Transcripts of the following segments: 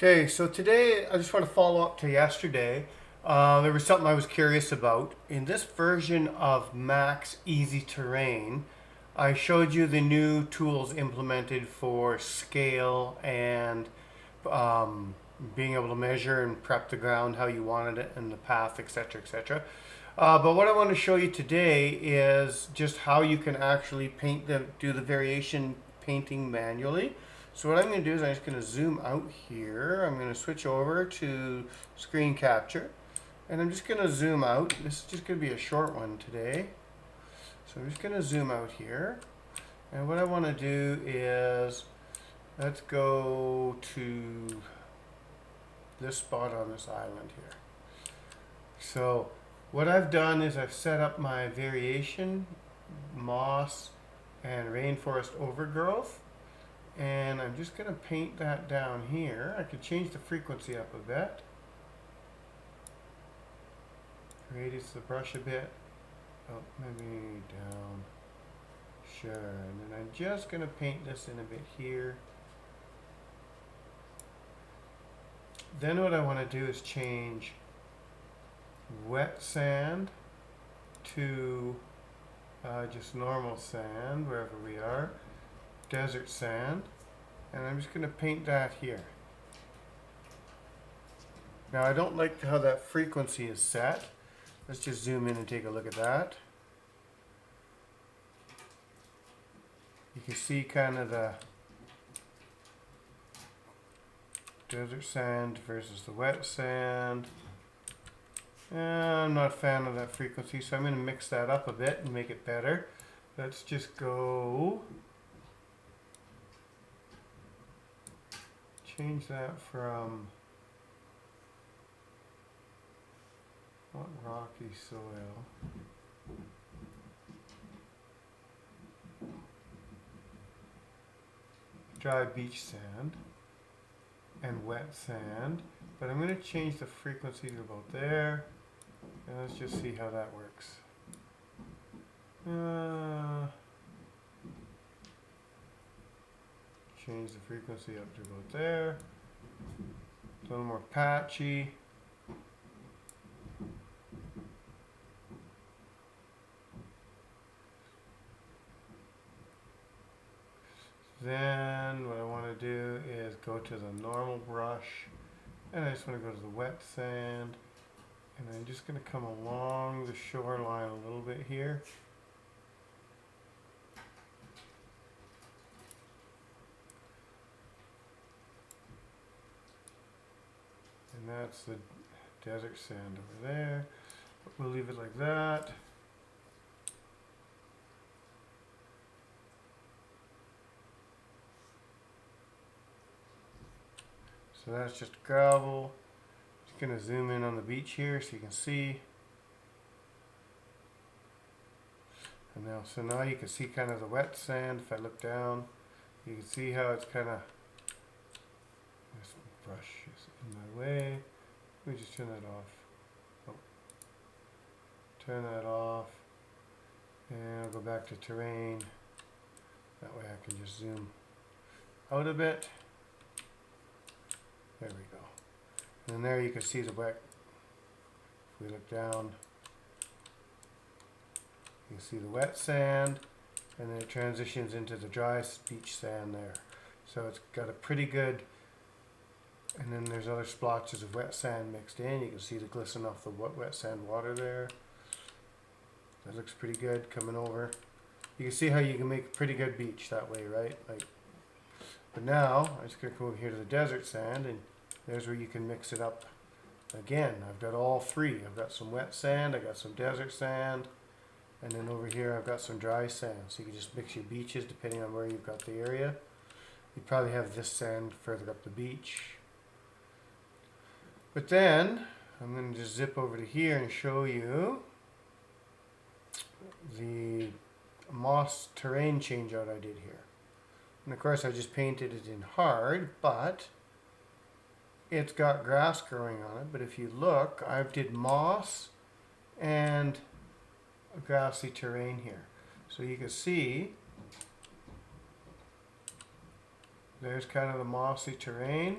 Okay, so today I just want to follow up to yesterday. There was something I was curious about. In this version of Max Easy Terrain, I showed you the new tools implemented for scale and um, being able to measure and prep the ground how you wanted it and the path, etc., etc. But what I want to show you today is just how you can actually do the variation painting manually. So what I'm going to do is I'm just going to zoom out here. I'm going to switch over to screen capture. And I'm just going to zoom out. This is just going to be a short one today. So I'm just going to zoom out here. And what I want to do is, let's go to this spot on this island here. So what I've done is I've set up my variation, moss, and rainforest overgrowth. And I'm just going to paint that down here. I could change the frequency up a bit. Radius of the brush a bit. Oh, maybe down. Sure. And then I'm just going to paint this in a bit here. Then what I want to do is change wet sand to just normal sand, wherever we are. Desert sand, and I'm just going to paint that here. Now I don't like how that frequency is set. Let's just zoom in and take a look at that. You can see kind of the desert sand versus the wet sand. I'm not a fan of that frequency, so I'm going to mix that up a bit and make it better. Let's just go change that from what, rocky soil, dry beach sand, and wet sand, but I'm going to change the frequency to about there, and let's just see how that works. Change the frequency up to about there. It's a little more patchy. Then what I want to do is go to the normal brush, and I just want to go to the wet sand, and I'm just going to come along the shoreline a little bit here. And that's the desert sand over there. But we'll leave it like that. So that's just gravel. Just going to zoom in on the beach here so you can see. And now, so now you can see kind of the wet sand. If I look down, you can see how it's kind of, this brush is in my way. Let me just turn that off. Oh. Turn that off. And I'll go back to terrain. That way I can just zoom out a bit. There we go. And there you can see the wet. If we look down, you can see the wet sand, and then it transitions into the dry beach sand there. So it's got a pretty good, and then there's other splotches of wet sand mixed in. You can see the glisten off the wet sand water there. That looks pretty good coming over. You can see how you can make a pretty good beach that way, right? Like, but now I'm just going to come over here to the desert sand, and there's where you can mix it up again. I've got all three. I've got some wet sand, I've got some desert sand, and then over here I've got some dry sand. So you can just mix your beaches depending on where you've got the area. You probably have this sand further up the beach. But then I'm going to just zip over to here and show you the moss terrain change out I did here. And of course I just painted it in hard, but it's got grass growing on it. But if you look, I did moss and a grassy terrain here. So you can see there's kind of the mossy terrain.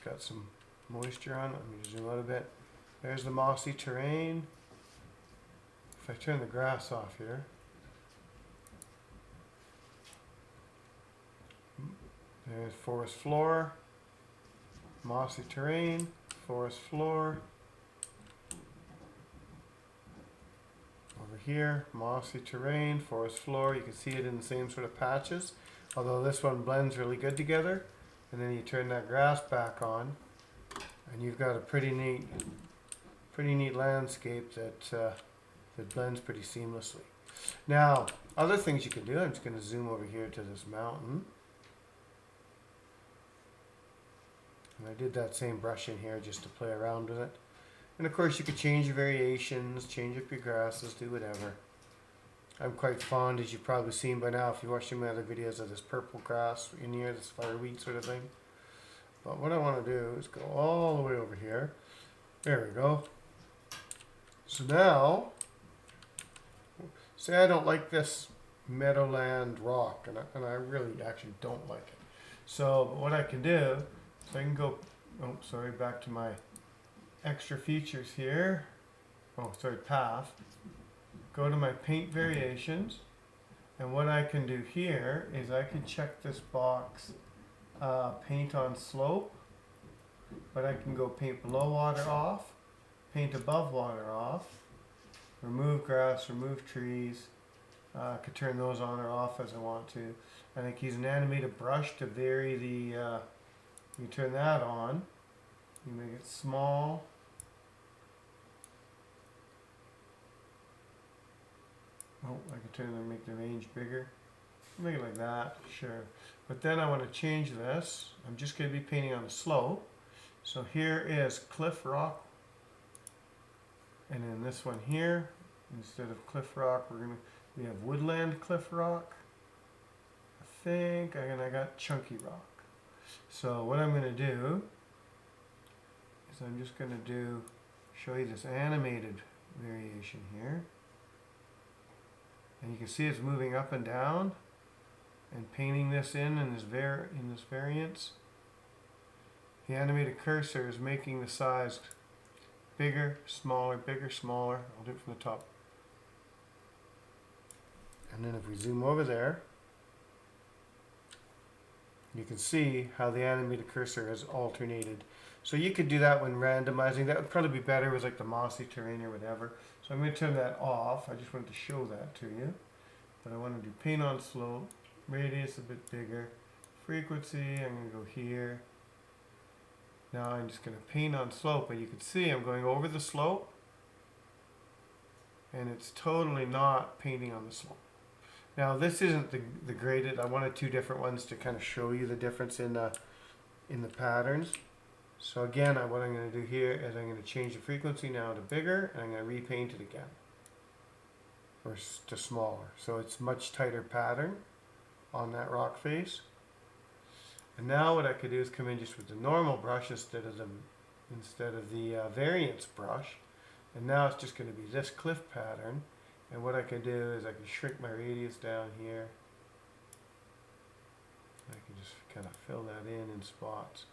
got some moisture on it. Let me zoom out a bit. There's the mossy terrain. If I turn the grass off here, there's forest floor, mossy terrain, forest floor. Over here, mossy terrain, forest floor. You can see it in the same sort of patches, although this one blends really good together. And then you turn that grass back on, and you've got a pretty neat landscape that blends pretty seamlessly. Now, other things you can do. I'm just going to zoom over here to this mountain. And I did that same brush in here just to play around with it. And of course you could change your variations, change up your grasses, do whatever. I'm quite fond, as you've probably seen by now if you watched my other videos, of this purple grass in here, this fireweed sort of thing. But what I want to do is go all the way over here. There we go. So now, say I don't like this meadowland rock, and I really actually don't like it. So what I can do, so I can go, oh sorry, back to my extra features here. Oh sorry, path. Go to my paint variations, and what I can do here is I can check this box, paint on slope, but I can go paint below water off, paint above water off, remove grass, remove trees. I could turn those on or off as I want to. I think use an animated brush to vary the, you turn that on, you make it small. Oh, I can turn and make the range bigger. Make it like that, sure. But then I want to change this. I'm just going to be painting on the slope. So here is cliff rock. And then this one here, instead of cliff rock, we have woodland cliff rock. I think, and I got chunky rock. So what I'm going to do is I'm just going to show you this animated variation here. And you can see it's moving up and down and painting this in this variance. The animated cursor is making the size bigger, smaller, bigger, smaller. I'll do it from the top. And then if we zoom over there, you can see how the animated cursor has alternated. So you could do that when randomizing. That would probably be better with like the mossy terrain or whatever. So I'm going to turn that off. I just wanted to show that to you. But I want to do paint on slope, radius a bit bigger, frequency, I'm going to go here. Now I'm just going to paint on slope, but you can see I'm going over the slope, and it's totally not painting on the slope. Now this isn't the graded. I wanted two different ones to kind of show you the difference in the patterns. So again, what I'm going to do here is I'm going to change the frequency now to bigger, and I'm going to repaint it again, or to smaller. So it's much tighter pattern on that rock face. And now what I could do is come in just with the normal brush instead of the variance brush. And now it's just going to be this cliff pattern. And what I can do is I can shrink my radius down here. I can just kind of fill that in spots.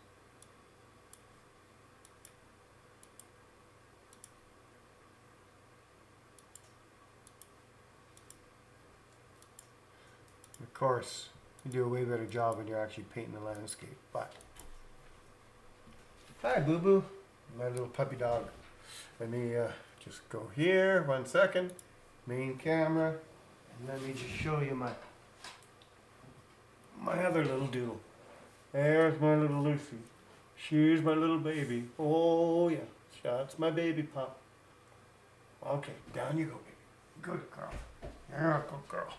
Of course, you do a way better job when you're actually painting the landscape. But hi, Boo Boo, my little puppy dog. Let me just go here 1 second. Main camera, and let me just show you my other little doodle. There's my little Lucy. She's my little baby. Oh yeah, that's my baby pup. Okay, down you go, baby. Good girl. Yeah, good girl.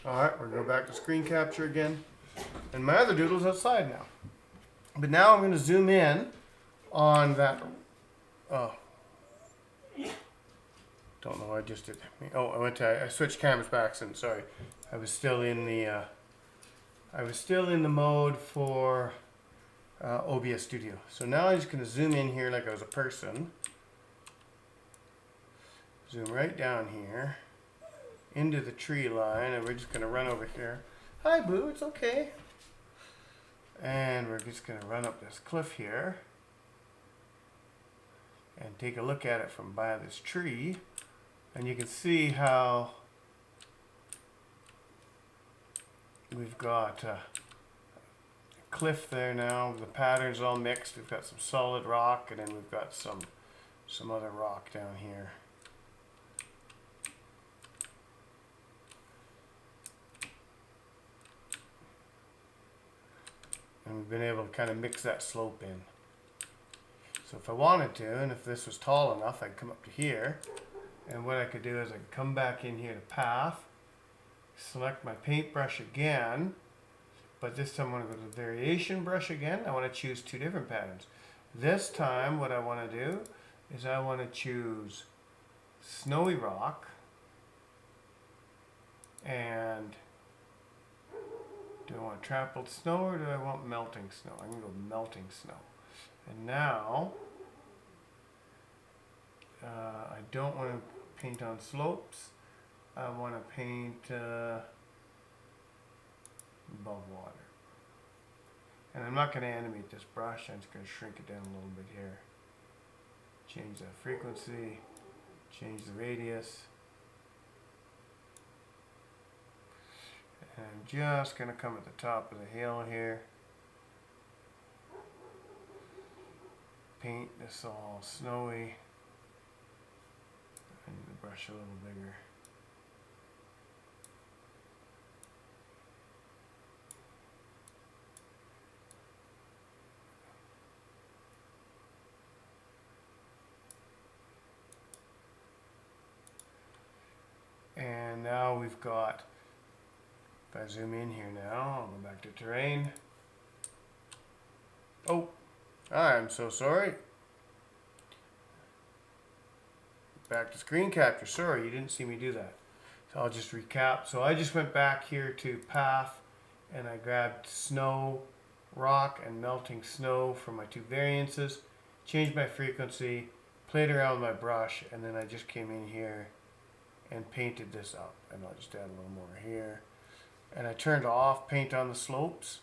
Alright, we're going to go back to screen capture again. And my other doodle's outside now. But now I'm going to zoom in on that. Don't know what I just did. Oh, I switched cameras back, and sorry. I was still in the mode for OBS Studio. So now I'm just going to zoom in here like I was a person. Zoom right down here into the tree line, and we're just going to run over here. Hi, Boo, it's okay. And we're just going to run up this cliff here and take a look at it from by this tree. And you can see how we've got a cliff there now. The pattern's all mixed. We've got some solid rock, and then we've got some other rock down here. And we've been able to kind of mix that slope in. So if I wanted to, and if this was tall enough, I'd come up to here. And what I could do is I could come back in here to path, select my paintbrush again, but this time I want to go to the variation brush again. I want to choose two different patterns. This time what I want to do is I want to choose snowy rock, and do I want trampled snow or do I want melting snow? I'm going to go melting snow. And now, I don't want to paint on slopes. I want to paint above water. And I'm not going to animate this brush. I'm just going to shrink it down a little bit here. Change the frequency. Change the radius. And I'm just going to come at the top of the hill here. Paint this all snowy. I need the brush a little bigger. And now we've got, if I zoom in here now, I'll go back to terrain. Oh, I'm so sorry. Back to screen capture. Sorry, you didn't see me do that. So I'll just recap. So I just went back here to path and I grabbed snow, rock, and melting snow for my two variances. Changed my frequency, played around with my brush, and then I just came in here and painted this up. And I'll just add a little more here. And I turned off paint on the slopes.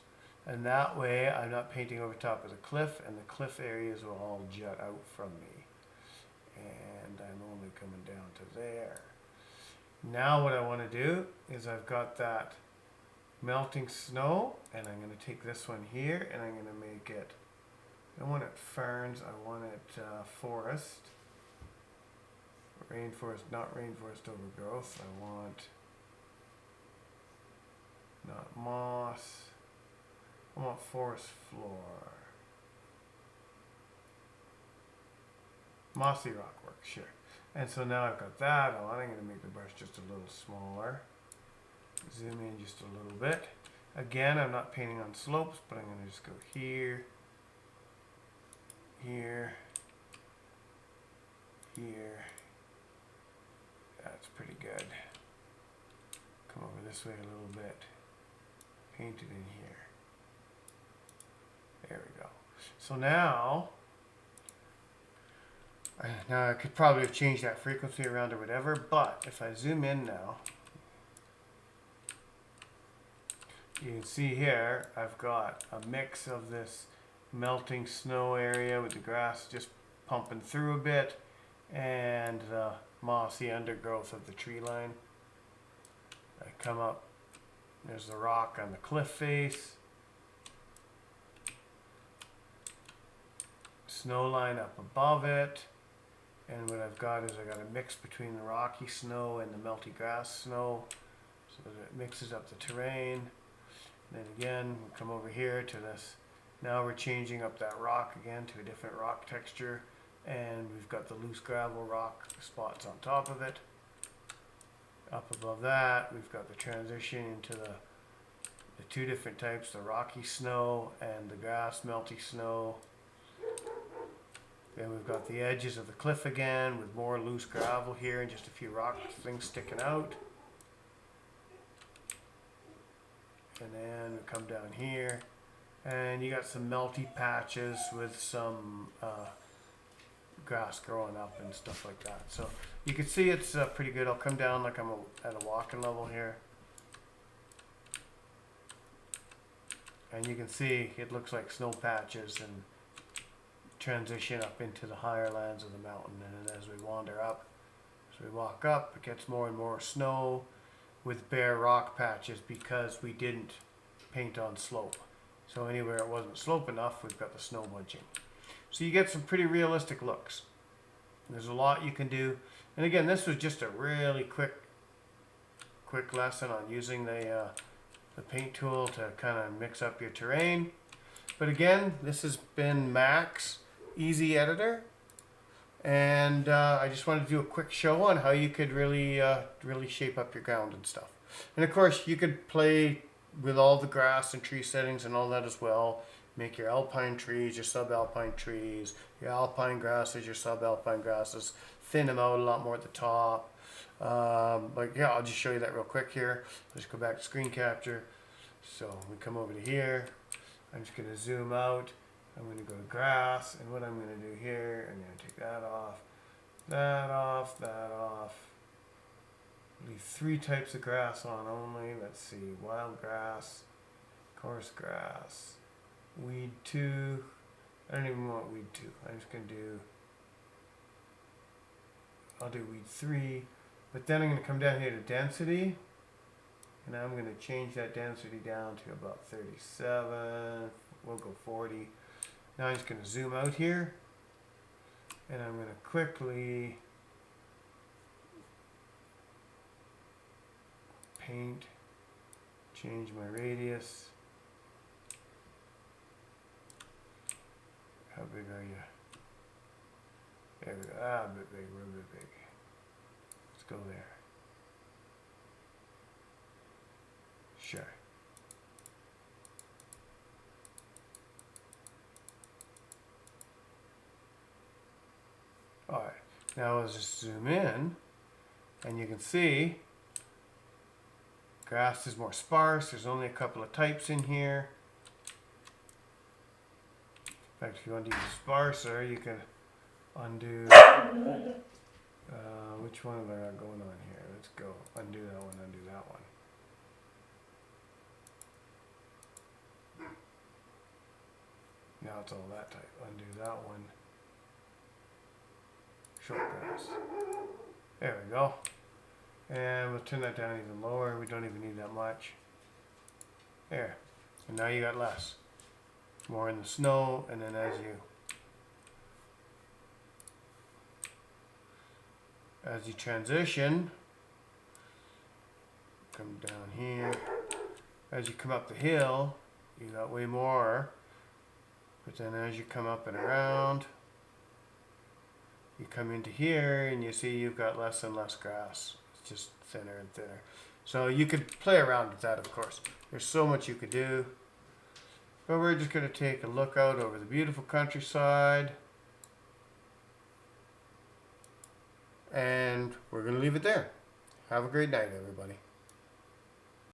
And that way I'm not painting over top of the cliff, and the cliff areas will all jut out from me. And I'm only coming down to there. Now what I want to do is I've got that melting snow, and I'm going to take this one here and I'm going to make it, I don't want it ferns, I want it forest. Rainforest, not rainforest overgrowth. I want not moss. I want forest floor. Mossy rock works, sure. And so now I've got that on. I'm going to make the brush just a little smaller. Zoom in just a little bit. Again, I'm not painting on slopes, but I'm going to just go here, here, here. That's pretty good. Come over this way a little bit. Paint it in here. There we go. So now I could probably have changed that frequency around or whatever, but if I zoom in now, you can see here I've got a mix of this melting snow area with the grass just pumping through a bit and the mossy undergrowth of the tree line. I come up, there's the rock on the cliff face, snow line up above it, and what I've got is I got a mix between the rocky snow and the melty grass snow so that it mixes up the terrain. And then again we come over here to this, now we're changing up that rock again to a different rock texture, and we've got the loose gravel rock spots on top of it. Up above that we've got the transition into the two different types, the rocky snow and the grass melty snow. Then we've got the edges of the cliff again with more loose gravel here and just a few rock things sticking out. And then we come down here and you got some melty patches with some grass growing up and stuff like that. So you can see it's pretty good. I'll come down like I'm at a walking level here. And you can see it looks like snow patches and transition up into the higher lands of the mountain. And then as we wander up, as we walk up, it gets more and more snow with bare rock patches because we didn't paint on slope. So anywhere it wasn't slope enough, we've got the snow bunching. So you get some pretty realistic looks. There's a lot you can do. And again, this was just a really quick lesson on using the paint tool to kind of mix up your terrain. But again, this has been Max Easy Editor. And I just wanted to do a quick show on how you could really shape up your ground and stuff. And of course, you could play with all the grass and tree settings and all that as well. Make your alpine trees, your subalpine trees, your alpine grasses, your subalpine grasses. Thin them out a lot more at the top. But yeah, I'll just show you that real quick here. Let's go back to screen capture. So we come over to here. I'm just going to zoom out. I'm going to go to grass, and what I'm going to do here, I'm going to take that off, that off, that off. Leave 3 types of grass on only. Let's see, wild grass, coarse grass, weed 2. I don't even want weed 2. I'm just going to do, I'll do weed 3, but then I'm going to come down here to density, and I'm going to change that density down to about 37. We'll go 40. Now I'm just going to zoom out here, and I'm going to quickly paint, change my radius. How big are you? There we go. Ah, a bit big, real bit big. Let's go there. Sure. Alright, now let's just zoom in, and you can see grass is more sparse. There's only a couple of types in here. In fact, if you want to do sparser, you can undo. Which one have I got going on here? Let's go undo that one, undo that one. Now it's all that type. Undo that one. Short grass. There we go. And we'll turn that down even lower. We don't even need that much. There. And now you got less. More in the snow, and then as you transition, come down here. As you come up the hill, you got way more. But then as you come up and around, you come into here and you see you've got less and less grass. It's just thinner and thinner. So you could play around with that, of course. There's so much you could do. But we're just going to take a look out over the beautiful countryside. And we're going to leave it there. Have a great night, everybody.